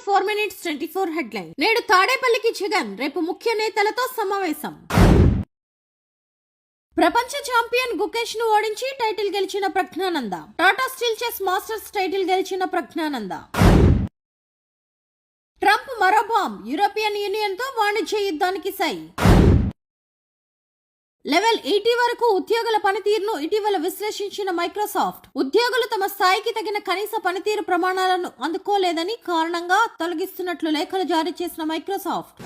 4 minutes 24 headline. నేడు తాడేపల్లికి జగన్, రేపు ముఖ్య నేతలతో సమావేశం. ప్రపంచ ఛాంపియన్ గుకేష్ ను ఓడించి టైటిల్ గెలిచిన Praggnanandhaa. Tata steel chess masters title గెలిచిన ప్రజ్ఞానంద. ట్రంప్ మరో బాంబ్, యూరోపియన్ యూనియన్ తో వాణిజ్య యుద్ధానికి సై. లెవెల్ 80 వరకు ఉద్యోగుల పనితీరును ఇటీవల విశ్లేషించిన మైక్రోసాఫ్ట్, ఉద్యోగులు తమ స్థాయికి తగిన కనీస పనితీరు ప్రమాణాలను అందుకోలేదని కారణంగా తొలగిస్తున్నట్లు లేఖలు జారీ చేసిన మైక్రోసాఫ్ట్.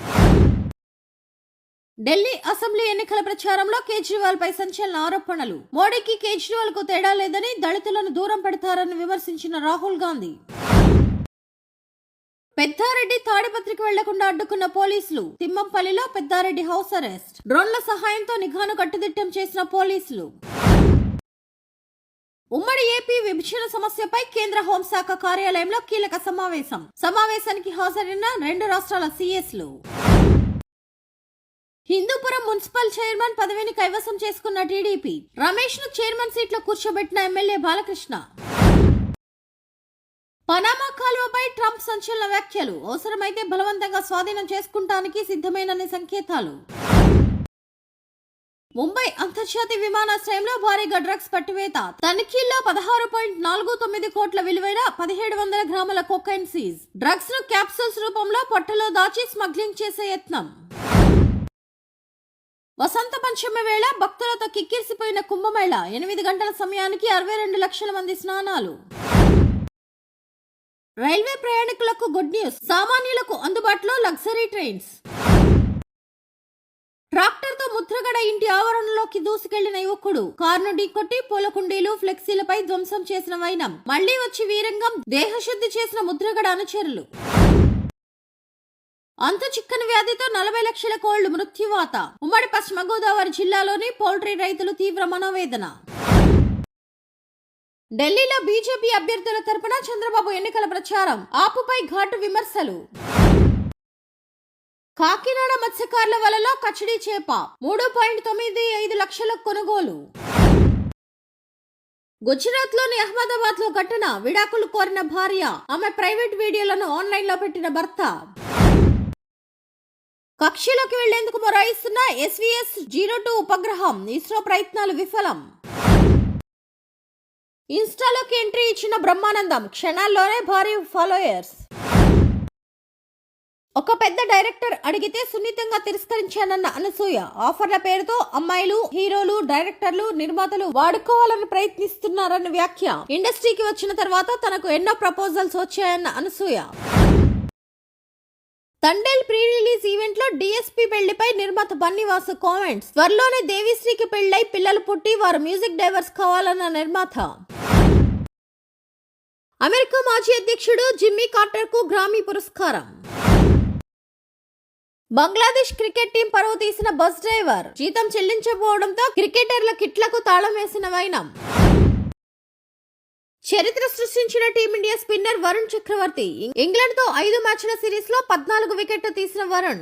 ఢిల్లీ అసెంబ్లీ ఎన్నికల ప్రచారంలో కేజ్రీవాల్ పై సంచలన ఆరోపణలు. మోడీకి కేజ్రీవాల్ కు తేడా లేదని, దళితులను దూరం పెడతారని విమర్శించిన రాహుల్ గాంధీ. పెద్దారెడ్డి తాడిపత్రికి వెళ్లకుండా అడ్డుకున్న పోలీసులు. తిమ్మంపల్లిలో పెద్దారెడ్డి హౌస్ అరెస్ట్. డ్రోన్ల సహాయంతో నిఘాను కట్టుదిట్టం చేసిన పోలీసులు. ఉమ్మడి ఏపీ విభజన సమస్యపై కేంద్ర హోంశాఖ కార్యాలయంలో కీలక సమావేశం. సమావేశానికి హాజరైన 2 రాష్ట్రాల సీఎస్లు. హిందూపురం మున్సిపల్ చైర్మన్ పదవిని కైవసం చేసుకున్న టీడీపీ. రమేష్ ను చైర్మన్ సీట్లో కూర్చోబెట్టిన ఎమ్మెల్యే బాలకృష్ణ. పనామా కాలువపై ట్రంప్ సంచలన వ్యాఖ్యలు. అవసరమైతే బలవంతంగా స్వాధీనం చేసుకుంటానికి సిద్ధమేననే సంకేతాలు. ముంబై అంతర్జాతీయ విమానాశ్రయంలో భారీగా డ్రగ్స్ పట్టివేత. తనిఖీల్లో 16.49 కోట్ల విలువైన 1700 గ్రాముల కొకైన్ సీజ్. డ్రగ్స్ ను క్యాప్సూల్స్ రూపంలో పొట్టలో దాచి స్మగ్లింగ్ చేసే యత్నం. వసంత పంచమి వేళ భక్తులతో కిక్కిరిసిపోయిన కుంభమేళ. 8 గంటల సమయానికి 62 లక్షల మంది స్నానాలు. రైల్వే ప్రయాణికులకు గుడ్ న్యూస్. సామాన్యులకు అందుబాటులో లగ్జరీ ట్రైన్స్. ట్రాక్టర్ తో ముద్రగడ ఇంటి ఆవరణలోకి దూసుకెళ్లిన యువకుడు. కారును ఢీకొట్టి పూల కుండీలు, ఫ్లెక్సీలపై ధ్వంసం చేసిన వైనం. మళ్లీ వచ్చి వీరంగం. దేహశుద్ధి చేసిన ముద్రగడ అనుచరులు. అంతు చిక్కని వ్యాధితో 40 లక్షల కోళ్లు మృత్యువాత. ఉమ్మడి పశ్చిమ గోదావరి జిల్లాలోని పౌల్ట్రీ రైతులు తీవ్ర మనోవేదన. ఢిల్లీలో బీజేపీ అభ్యర్థుల తరపున చంద్రబాబు ఎన్నికల ప్రచారం. ఆపుపై ఘాటు విమర్శలు. కాకినాడ మత్స్యకారుల వలలో కచడీ చేప. 3.95 లక్షల కొనుగోలు. గుజరాత్ లోని అహ్మదాబాద్ లో ఘటన. విడాకులు కోరిన భార్య, ఆమె ప్రైవేట్ వీడియోలను ఆన్లైన్ లో పెట్టిన భర్త. కక్షలోకి వెళ్లేందుకు మొరాయిస్తున్న SVS-02 ఉపగ్రహం. ఇస్రో ప్రయత్నాలు విఫలం. ఇన్స్టాలోకి ఎంట్రీ ఇచ్చిన బ్రహ్మానందం. క్షణాల్లోనే భారీ ఫాలోయర్స్. ఒక పెద్ద డైరెక్టర్ అడిగితే సున్నితంగా తిరస్కరించానన్న అనసూయ. ఆఫర్ల పేరుతో అమ్మాయిలు, హీరోలు, డైరెక్టర్లు, నిర్మాతలు వాడుకోవాలని ప్రయత్నిస్తున్నారన్న వ్యాఖ్య. ఇండస్ట్రీకి వచ్చిన తర్వాత తనకు ఎన్నో ప్రపోజల్స్ వచ్చాయన్న Anasuya. Thandel pre release event లో డిఎస్పీ పెళ్లిపై నిర్మాత బన్నీవాసు కామెంట్స్. త్వరలోనే దేవిశ్రీకి పెళ్లై పిల్లలు పుట్టి వారు మ్యూజిక్ డైవర్స్ కావాలన్న నిర్మాత. అమెరికా మాజీ అధ్యక్షుడు జిమ్మీ కార్టర్ కు గ్రామీ పురస్కారం. బంగ్లాదేశ్ క్రికెట్ టీం పరువు తీసిన బస్ డ్రైవర్. జీతం చెల్లించకపోవడంతో క్రికెటర్ల కిట్లకు తాళం వేసిన వైనం. చరిత్ర సృష్టించిన టీమిండియా స్పిన్నర్ వరుణ్ చక్రవర్తి. ఇంగ్లాండ్ తో 5 మ్యాచ్ల సిరీస్ లో 14 వికెట్లు తీసిన వరుణ్